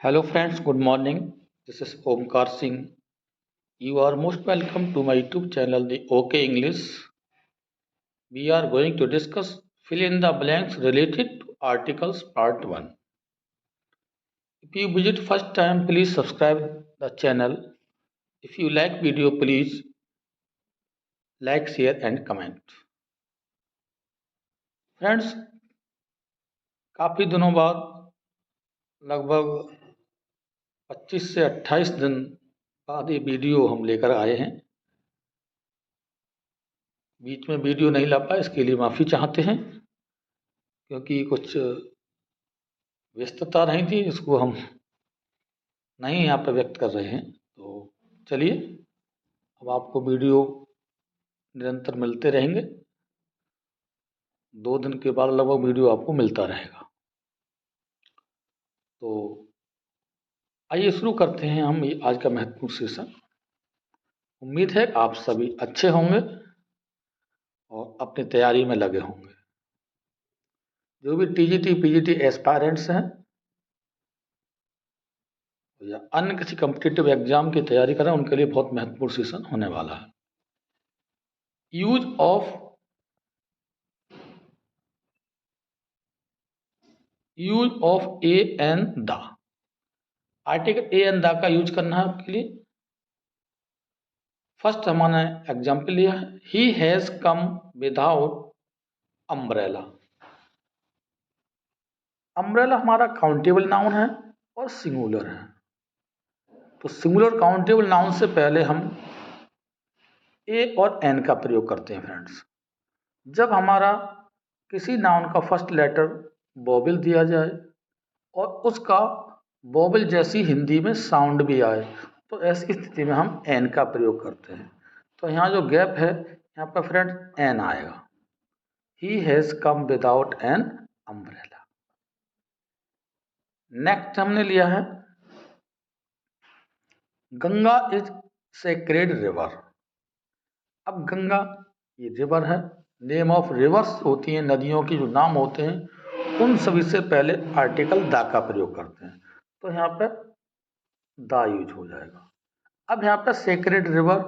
Hello friends, good morning. This is Omkar Singh. You are most welcome to my YouTube channel, The OK English. We are going to discuss fill in the blanks related to articles part 1. If you visit first time, please subscribe the channel. If you like video, please like, share and comment. Friends, काफ़ी दिनों बाद लगभग 25 से 28 दिन बाद ये video हम लेकर आए हैं। बीच में वीडियो नहीं ला पाए, इसके लिए माफ़ी चाहते हैं क्योंकि कुछ व्यस्तता नहीं थी, इसको हम नहीं यहाँ पर व्यक्त कर रहे हैं। तो चलिए, अब आपको वीडियो निरंतर मिलते रहेंगे। 2 दिन के बाद लगभग वीडियो आपको मिलता रहेगा। तो आइए शुरू करते हैं हम आज का महत्वपूर्ण सेशन। उम्मीद है आप सभी अच्छे होंगे और अपनी तैयारी में लगे होंगे। जो भी टीजीटी पीजीटी एस्पायरेंट्स हैं या अन्य किसी कॉम्पिटिटिव एग्जाम की तैयारी कर रहे हैं, उनके लिए बहुत महत्वपूर्ण सेशन होने वाला है। Use of A and the. Article A and the का यूज करना है आपके लिए। फर्स्ट हमारा एग्जाम्पल लिया है, he has come without umbrella. Umbrella हमारा काउंटेबल नाउन है और सिंगुलर है। तो सिंगुलर काउंटेबल नाउन से पहले हम ए और एन का प्रयोग करते हैं फ्रेंड्स। जब हमारा किसी नाउन का फर्स्ट लेटर वोवेल दिया जाए और उसका वोवेल जैसी हिंदी में साउंड भी आए, तो ऐसी स्थिति में हम एन का प्रयोग करते हैं। तो यहाँ जो गैप है, यहाँ पर फ्रेंड्स एन आएगा। He has come without an umbrella. Next हमने लिया है, गंगा इज सेक्रेड रिवर। अब गंगा ये रिवर है। नेम ऑफ रिवर्स होती हैं, नदियों की जो नाम होते हैं, उन सभी से पहले आर्टिकल द का प्रयोग करते हैं। तो यहाँ पे द यूज हो जाएगा। अब यहाँ पर सेक्रेड रिवर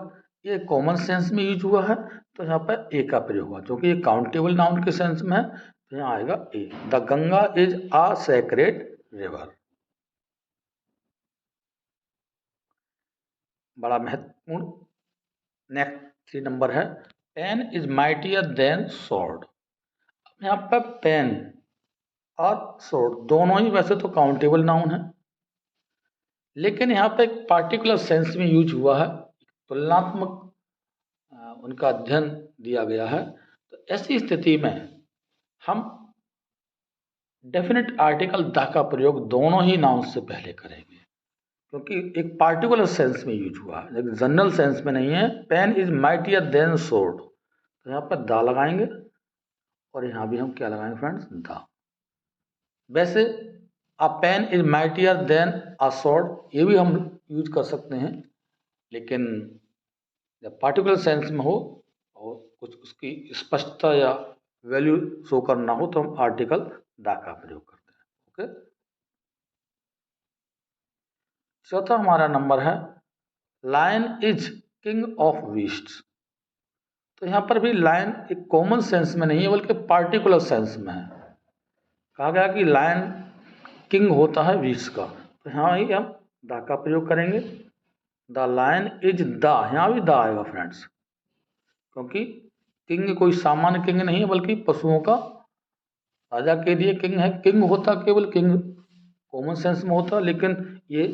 ये कॉमन सेंस में यूज हुआ है, तो यहाँ पर ए का प्रयोग हुआ। क्योंकि ये काउंटेबल नाउन के सेंस में है, तो यहाँ आएगा a. The Ganga is a sacred river. बड़ा महत्वपूर्ण नेक्स्ट 3 नंबर है, pen is mightier than sword. यहाँ पर पेन और स्वॉर्ड दोनों ही वैसे तो काउंटेबल नाउन है, लेकिन यहाँ पे एक पार्टिकुलर सेंस में यूज हुआ है, तुलनात्मक उनका अध्ययन दिया गया है। तो ऐसी स्थिति में हम डेफिनेट आर्टिकल द का प्रयोग दोनों ही नाउन से पहले करेंगे, क्योंकि एक पार्टिकुलर सेंस में यूज हुआ है, लेकिन जनरल सेंस में नहीं है। Pen is mightier than sword, तो यहाँ पर द लगाएंगे और यहाँ भी हम क्या लगाएंगे फ्रेंड्स, द। वैसे a pen is mightier than a sword, ये भी हम यूज कर सकते हैं, लेकिन जब पार्टिकुलर सेंस में हो और कुछ उसकी स्पष्टता या वैल्यू शो करना हो, तो हम आर्टिकल द का प्रयोग करते हैं। ओके। चौथा हमारा नंबर है, lion is king of beasts. तो यहाँ पर भी लायन एक कॉमन सेंस में नहीं है, बल्कि पार्टिकुलर सेंस में है। कहा गया कि लायन किंग होता है बीस्ट का, तो यहाँ ही हम द का प्रयोग करेंगे। द लायन इज द, यहाँ भी द आएगा फ्रेंड्स, क्योंकि किंग कोई सामान्य किंग नहीं है, बल्कि पशुओं का राजा के लिए किंग है। किंग होता केवल किंग कॉमन सेंस में होता, लेकिन ये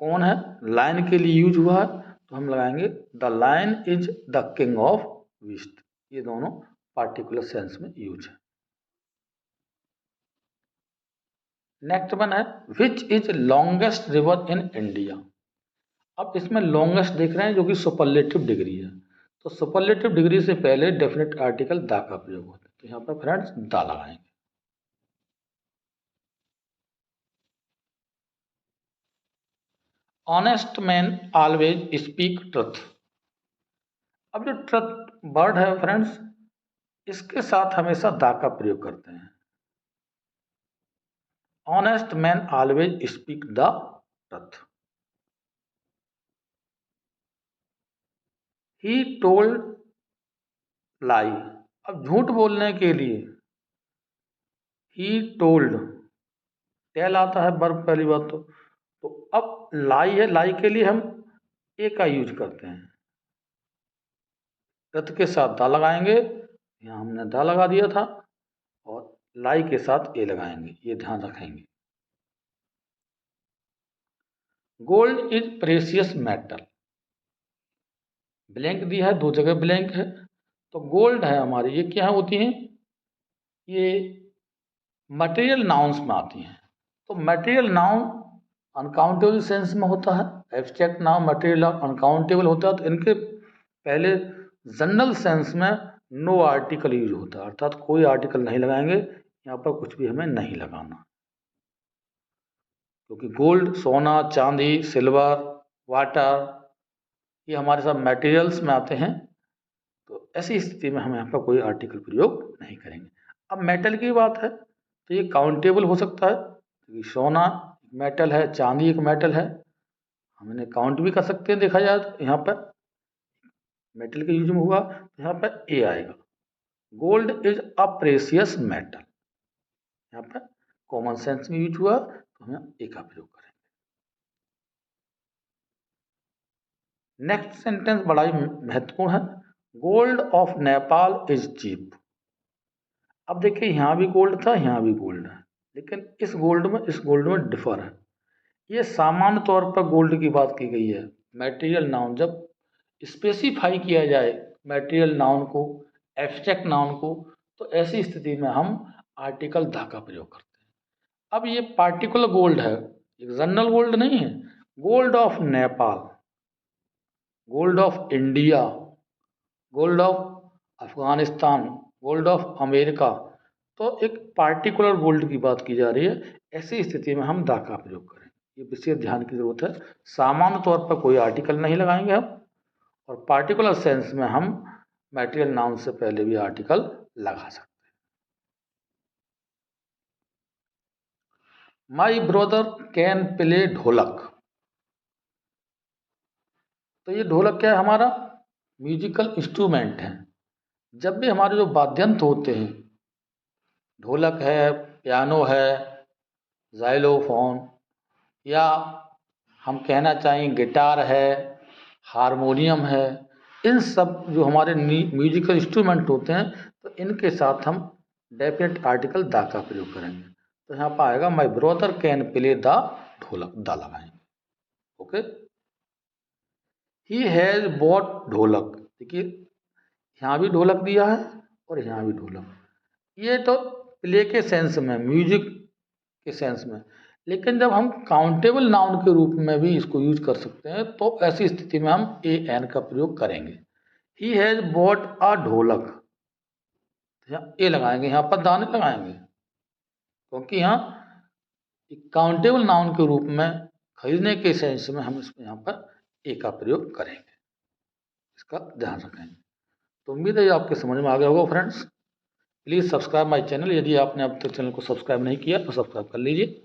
कौन है, लायन के लिए यूज हुआ है, तो हम लगाएंगे the lion is the king of beast. ये दोनों पार्टिकुलर सेंस में यूज है। नेक्स्ट वन है, which is longest river in India. अब इसमें लॉन्गेस्ट देख रहे हैं, जो कि सुपरलेटिव डिग्री है। तो सुपरलेटिव डिग्री से पहले डेफिनेट आर्टिकल द का प्रयोग होता है, तो यहाँ पर फ्रेंड्स द लगाएंगे। Honest man always speak truth. अब जो ट्रुथ वर्ड है फ्रेंड्स, इसके साथ हमेशा द का प्रयोग करते हैं। Honest man always speak the truth. He told lie. अब झूठ बोलने के लिए ही टोल्ड, टेल आता है वर्ब पहली बात तो अब लाई है, लाई के लिए हम ए का यूज करते हैं, ट्रुथ के साथ दा लगाएंगे, यहाँ हमने दा लगा दिया था, और लाई के साथ ए लगाएंगे, ये ध्यान रखेंगे। Gold is precious metal, blank दिया है, दो जगह ब्लैंक है, तो गोल्ड है हमारी, ये क्या होती हैं, ये मटेरियल नाउन्स में आती हैं। तो मटेरियल नाउन अनकाउंटेबल सेंस में होता है, एब्स्ट्रैक्ट नाउन मटेरियल अनकाउंटेबल होता है, तो इनके पहले जनरल सेंस में नो आर्टिकल यूज होता है, अर्थात कोई आर्टिकल नहीं लगाएंगे, यहाँ पर कुछ भी हमें नहीं लगाना, क्योंकि गोल्ड, सोना, चांदी, सिल्वर, वाटर, ये हमारे सब मटेरियल्स में आते हैं, तो ऐसी स्थिति में हम यहाँ पर कोई आर्टिकल प्रयोग नहीं करेंगे। अब मेटल की बात है तो ये काउंटेबल हो सकता है, क्योंकि सोना मेटल है, चांदी एक मेटल है, हम इन्हें काउंट भी कर सकते हैं, देखा जाए तो यहाँ पर मेटल के यूज में हुआ तो यहाँ पर ए आएगा। Gold is a precious metal, यहाँ पर कॉमन सेंस में यूज हुआ तो हम ए का प्रयोग करेंगे। नेक्स्ट सेंटेंस बड़ा ही महत्वपूर्ण है, gold of Nepal is cheap. अब देखिए यहाँ भी गोल्ड था, यहाँ भी गोल्ड है, लेकिन इस गोल्ड में डिफर है। ये सामान्य तौर पर गोल्ड की बात की गई है, मटेरियल नाउन जब स्पेसिफाई किया जाए मटेरियल नाउन को, एब्स्ट्रैक्ट नाउन को, तो ऐसी स्थिति में हम आर्टिकल द का प्रयोग करते हैं। अब ये पार्टिकुलर गोल्ड है, एक जनरल गोल्ड नहीं है, gold of Nepal, gold of India, gold of Afghanistan, gold of America, तो एक पार्टिकुलर गोल्ड की बात की जा रही है, ऐसी स्थिति में हम दा का प्रयोग करें, ये विशेष ध्यान की जरूरत है। सामान्य तौर पर कोई आर्टिकल नहीं लगाएंगे हम, और पार्टिकुलर सेंस में हम मटेरियल नाउन से पहले भी आर्टिकल लगा सकते हैं। माई ब्रदर कैन प्ले ढोलक, तो ये ढोलक क्या है, हमारा म्यूजिकल इंस्ट्रूमेंट है। जब भी हमारे जो वाद्यंत्र होते हैं, ढोलक है, पियानो है, जाइलोफोन, या हम कहना चाहें गिटार है, हारमोनियम है, इन सब जो हमारे म्यूजिकल इंस्ट्रूमेंट होते हैं, तो इनके साथ हम डेफिनेट आर्टिकल दा का प्रयोग करेंगे। तो यहाँ पर आएगा my brother can play the ढोलक, दा लगाएंगे। ओके, ही हैज बॉट ढोलक, देखिए यहाँ भी ढोलक दिया है और यहाँ भी ढोलक, ये तो प्ले के सेंस में, म्यूजिक के सेंस में, लेकिन जब हम काउंटेबल नाउन के रूप में भी इसको यूज कर सकते हैं, तो ऐसी स्थिति में हम ए एन का प्रयोग करेंगे। ही हैज बॉट अ ढोलक, यहाँ ए लगाएंगे, यहाँ पर दाने लगाएंगे, क्योंकि यहाँ काउंटेबल नाउन के रूप में खरीदने के सेंस में हम इसमें यहाँ पर ए का प्रयोग करेंगे, इसका ध्यान रखेंगे। तो उम्मीद है आपके समझ में आ गया होगा friends. Please subscribe my channel, यदि आपने अब तक चैनल को सब्सक्राइब नहीं किया तो सब्सक्राइब कर लीजिए।